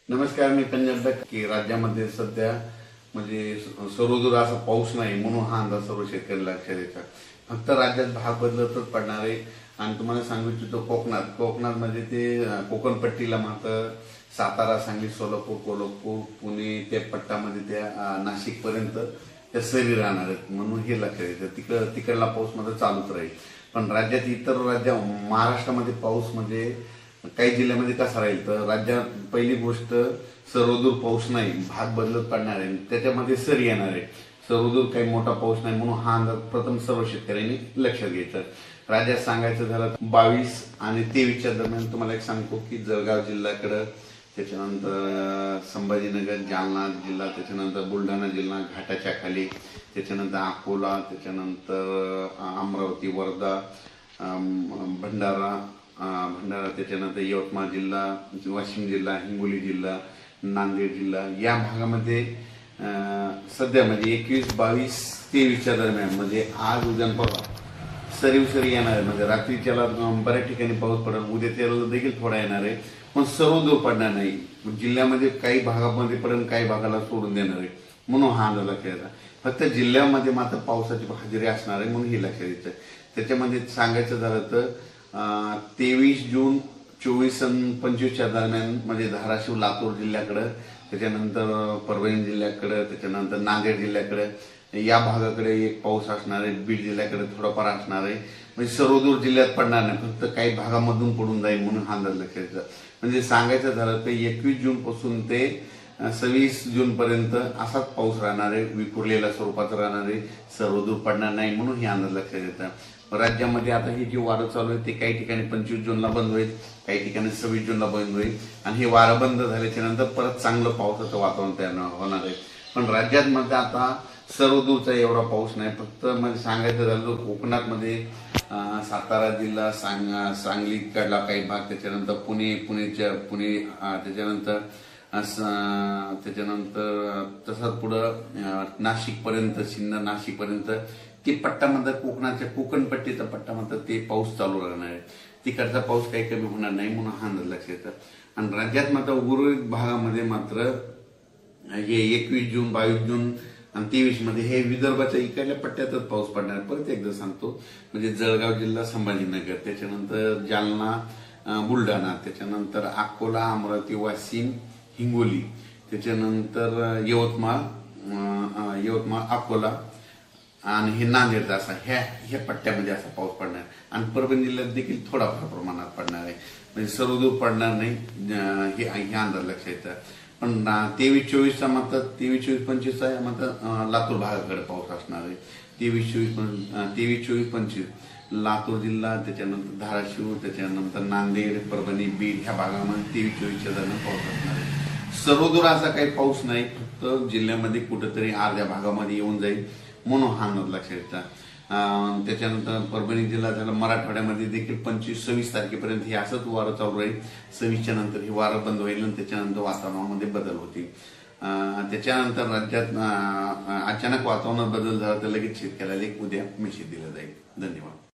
नमस्कार, मी पंजाब की राज्यामध्ये सध्या म्हणजे सर्वदूर असा पाऊस नाही म्हणून हा अंदाज सर्व शेतकरी लक्षात येतात. फक्त राज्यात भाग बदलतच पडणार आहे. आणि तुम्हाला सांगू इच्छितो कोकणात म्हणजे ते कोकण पट्टीला मात्र सातारा, सांगली, सोलापूर, कोल्हापूर, पुणे त्या पट्टामध्ये त्या नाशिक पर्यंत त्या सरी राहणार आहेत म्हणून हे लक्षात येतं. तिकडला पाऊस मात्र चालूच राहील. पण राज्यात इतर महाराष्ट्रामध्ये पाऊस म्हणजे काही जिल्ह्यामध्ये कसा राहील तर राज्यात पहिली गोष्ट सर्वदूर पाऊस नाही, भाग बदलत पडणार आहे, त्याच्यामध्ये सर येणार आहे. सर्वदूर काही मोठा पाऊस नाही म्हणून हा अंदाज प्रथम सर्व शेतकऱ्यांनी लक्षात घ्यायचा. राज्यात सांगायचं झालं 22 आणि 23च्या दरम्यान तुम्हाला एक सांगतो की जळगाव जिल्ह्याकडं, त्याच्यानंतर संभाजीनगर, जालना जिल्हा, त्याच्यानंतर बुलढाणा जिल्हा घाटाच्या खाली, त्याच्यानंतर अकोला, त्याच्यानंतर अमरावती, वर्धा, भंडारा, त्याच्यानंतर यवतमाळ जिल्हा, वाशिम जिल्हा, हिंगोली जिल्हा, नांदेड जिल्हा या भागामध्ये सध्या म्हणजे 21, 22, 23च्या दरम्यान म्हणजे आज उद्या परवा सरी येणार आहे. म्हणजे रात्रीच्याला बऱ्याच ठिकाणी पाऊस पडेल, उद्या त्याला देखील थोडा येणार आहे, पण सर्वदूर पडणार नाही. जिल्ह्यामध्ये काही भागामध्ये पर्यंत काही भागाला सोडून देणार आहे म्हणून हा अंदाज लक्षात येतात. फक्त जिल्ह्यामध्ये मात्र पावसाची हजेरी असणार आहे म्हणून हे लक्षात येतं. त्याच्यामध्ये सांगायचं झालं तर 23 जून 24 आणि 25च्या दरम्यान म्हणजे धाराशिव, लातूर जिल्ह्याकडे, त्याच्यानंतर परभणी जिल्ह्याकडे, त्याच्यानंतर नांदेड जिल्ह्याकडे या भागाकडे एक पाऊस असणार आहे. बीड जिल्ह्याकडे थोडाफार असणार आहे. म्हणजे सर्वदूर जिल्ह्यात पडणार नाही, फक्त काही भागामधून पडून जाईल म्हणून हा अंदाज लक्षात येतं. म्हणजे सांगायचं झालं तर 21 जून पासून ते 26 जून पर्यंत असाच पाऊस राहणार आहे, विखुरलेल्या स्वरूपाचा राहणार आहे, सर्वदूर पडणार नाही म्हणून हे अंदाज लक्षात येतात. राज्यामध्ये आता हे जे वारं चालू आहे ते काही ठिकाणी 25 जूनला बंद होईल, काही ठिकाणी 26 जूनला बंद होईल आणि हे वारं बंद झाल्याच्या नंतर परत चांगलं पावसाचं वातावरण तयार होणार आहे. पण राज्यात मध्ये आता सर्वदूरचा एवढा पाऊस नाही. फक्त म्हणजे सांगायचं झालं कोकणात मध्ये सातारा जिल्हा, सांगलीकडला काही भाग, त्याच्यानंतर पुणे, त्याच्यानंतर तसंच पुढं नाशिक पर्यंत, सिन्नर, नाशिक पर्यंत ते पट्टामध्ये कोकणपट्टीचा पट्टा मात्र ते पाऊस चालू राहणार आहे. तिकडचा पाऊस काही कमी होणार नाही म्हणून हा अंदाज लक्षात येतात. आणि राज्यात मात्र उर्वरित भागामध्ये मात्र हे 21 जून, 22 जून आणि 23 मध्ये हे विदर्भाच्या इकडल्या पट्ट्यातच पाऊस पडणार. परत एकदा सांगतो म्हणजे जळगाव जिल्हा, संभाजीनगर, त्याच्यानंतर जालना, बुलढाणा, त्याच्यानंतर अकोला, अमरावती, वाशिम, हिंगोली, त्याच्यानंतर यवतमाळ, अकोला आणि हे नांदेड असा ह्या पट्ट्यामध्ये असा पाऊस पडणार. आणि परभणी जिल्ह्यात देखील थोडाफार प्रमाणात पडणार आहे. म्हणजे सर्वदूर पडणार नाही हे अंदाज लक्षात येतं. पण 23, 24चा मात्र 23, 24, 25चा मात्र लातूर भागाकडे पाऊस असणार आहे. 23, 24, 25 लातूर जिल्हा, त्याच्यानंतर धाराशिव, त्याच्यानंतर नांदेड, परभणी, बीड ह्या भागामध्ये 23, 24च्या दरम्यान पाऊस असणार आहे. सर्वदूर असा काही पाऊस नाही, फक्त जिल्ह्यामध्ये कुठेतरी अर्ध्या भागामध्ये येऊन जाईल म्हणून हा अंदाज लक्षात येतात. त्याच्यानंतर परभणी जिल्हा झाला, मराठवाड्यामध्ये देखील 25, 26 तारखेपर्यंत हे असंच वारं चालू राहील. 26च्या नंतर हे वारं बंद होईल आणि त्याच्यानंतर वातावरणामध्ये बदल होतील. त्याच्यानंतर राज्यात अचानक वातावरणात बदल झाला तर लगेच शेतकऱ्याला एक उद्या मेसेज दिला जाईल. धन्यवाद.